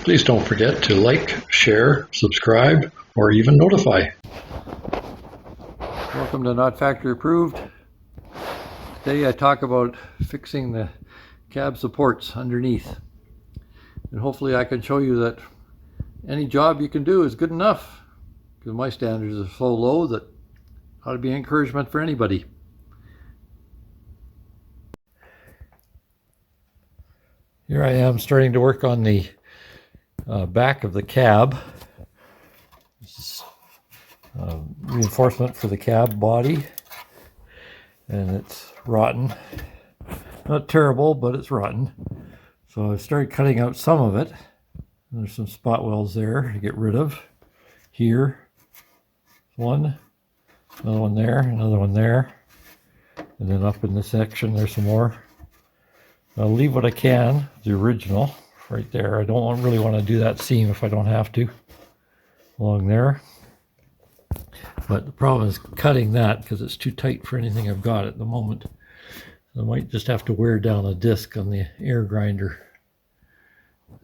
Please don't forget to like, share, subscribe, or even notify. Welcome to Not Factory Approved. Today I talk about fixing the cab supports underneath. And hopefully I can show you that any job you can do is good enough, because my standards are so low that ought to be encouragement for anybody. Here I am starting to work on the back of the cab. This is reinforcement for the cab body, and it's rotten. Not terrible, but it's rotten. So I started cutting out some of it. There's some spot welds there to get rid of. Here, one, another one there, another one there, and then up in this section there's some more. I'll leave what I can, the original, right there. I don't really want to do that seam if I don't have to, along there. But the problem is cutting that because it's too tight for anything I've got at the moment. I might just have to wear down a disc on the air grinder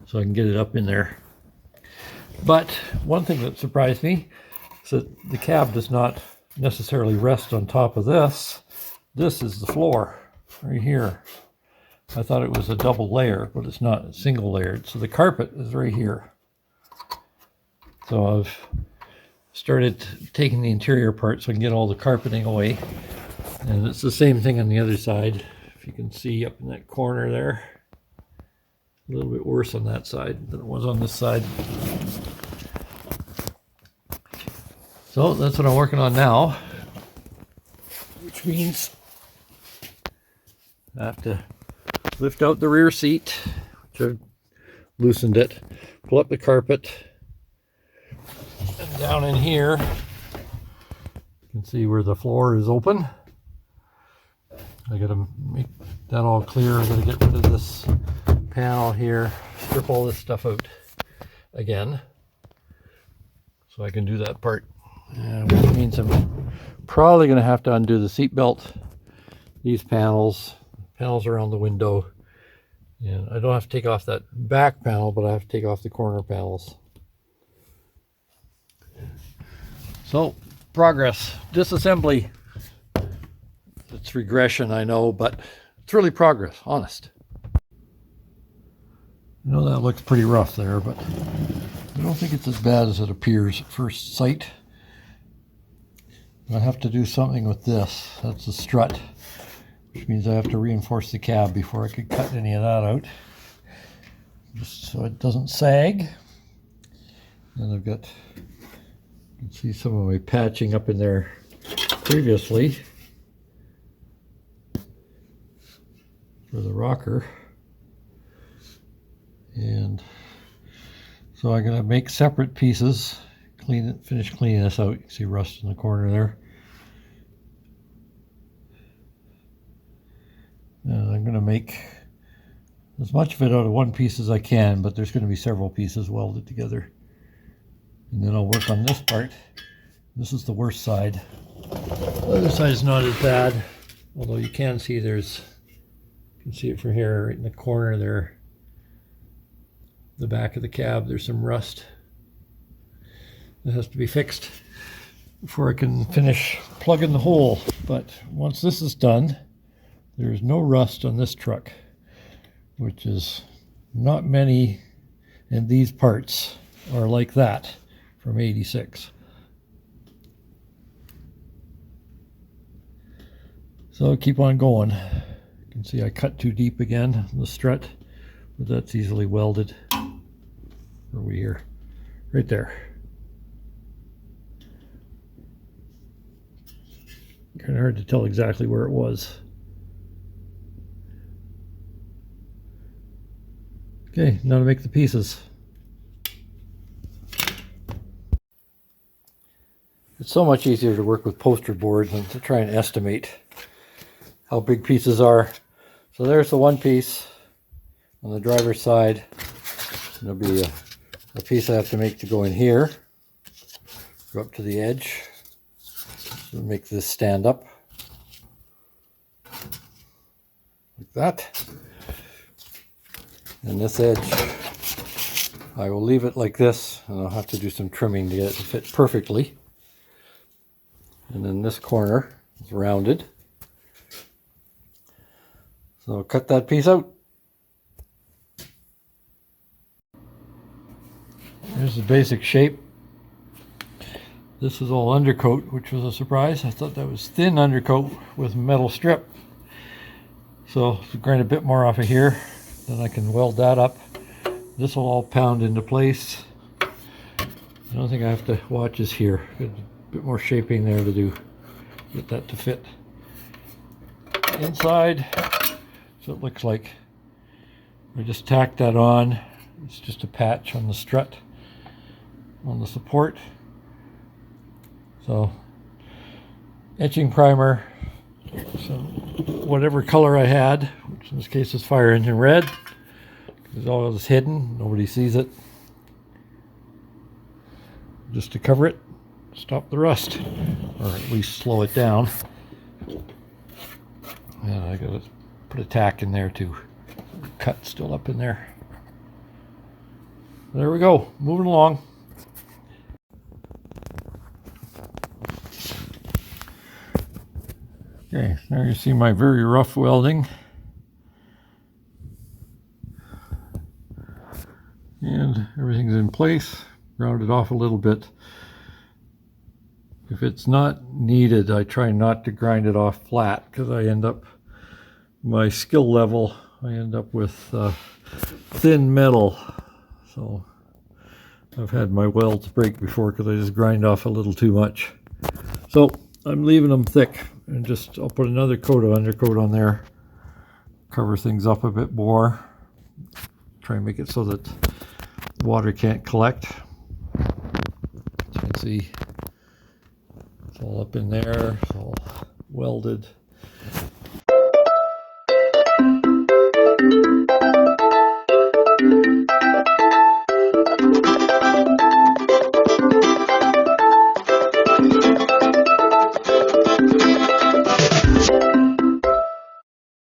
so I can get it up in there. But one thing that surprised me is that the cab does not necessarily rest on top of this. This is the floor right here. I thought it was a double layer, but it's not, it's single layered. So the carpet is right here. So I've started taking the interior part so I can get all the carpeting away. And it's the same thing on the other side. If you can see up in that corner there. A little bit worse on that side than it was on this side. So that's what I'm working on now. Which means I have to lift out the rear seat, which I've loosened it, pull up the carpet, and down in here, you can see where the floor is open. I gotta make that all clear. I gotta get rid of this panel here, strip all this stuff out again, so I can do that part. Which means I'm probably gonna have to undo the seat belt, these panels around the window, and I don't have to take off that back panel, but I have to take off the corner panels. So progress, disassembly. It's regression, I know, but it's really progress, honest. I know that looks pretty rough there, but I don't think it's as bad as it appears at first sight. I have to do something with this. That's the strut, which means I have to reinforce the cab before I could cut any of that out, just so it doesn't sag. And I've got, you can see some of my patching up in there previously for the rocker. And so I'm going to make separate pieces, clean it, finish cleaning this out. You can see rust in the corner there. And I'm going to make as much of it out of one piece as I can, but there's going to be several pieces welded together. And then I'll work on this part. This is the worst side. The other side is not as bad, although you can see there's, you can see it from here, right in the corner there, the back of the cab, there's some rust that has to be fixed before I can finish plugging the hole. But once this is done, there's no rust on this truck, which is not many, and these parts are like that from '86. So keep on going. You can see I cut too deep again, the strut, but that's easily welded. Where are we here? Right there. Kind of hard to tell exactly where it was. Okay, now to make the pieces. It's so much easier to work with poster boards than to try and estimate how big pieces are. So there's the one piece on the driver's side. There'll be a piece I have to make to go in here, go up to the edge, so make this stand up like that. And this edge I will leave it like this, and I'll have to do some trimming to get it to fit perfectly. And then this corner is rounded. So I'll cut that piece out. Here's the basic shape. This is all undercoat, which was a surprise. I thought that was thin undercoat with metal strip. So to grind a bit more off of here, then I can weld that up. This will all pound into place. The only thing I have to watch is here. Got a bit more shaping there to do. Get that to fit inside. So it looks like I just tacked that on. It's just a patch on the strut on the support. So etching primer, so whatever color I had, which in this case is fire engine red, because all is hidden, nobody sees it, just to cover it, stop the rust, or at least slow it down. And I gotta put a tack in there too. Cut still up in there. There we go, moving along. Okay, there you see my very rough welding. And everything's in place, rounded off a little bit. If it's not needed, I try not to grind it off flat, because I end up, my skill level, I end up with thin metal. So I've had my welds break before because I just grind off a little too much. So I'm leaving them thick, and just I'll put another coat of undercoat on there, cover things up a bit more, try and make it so that water can't collect. As you can see, it's all up in there, it's all welded.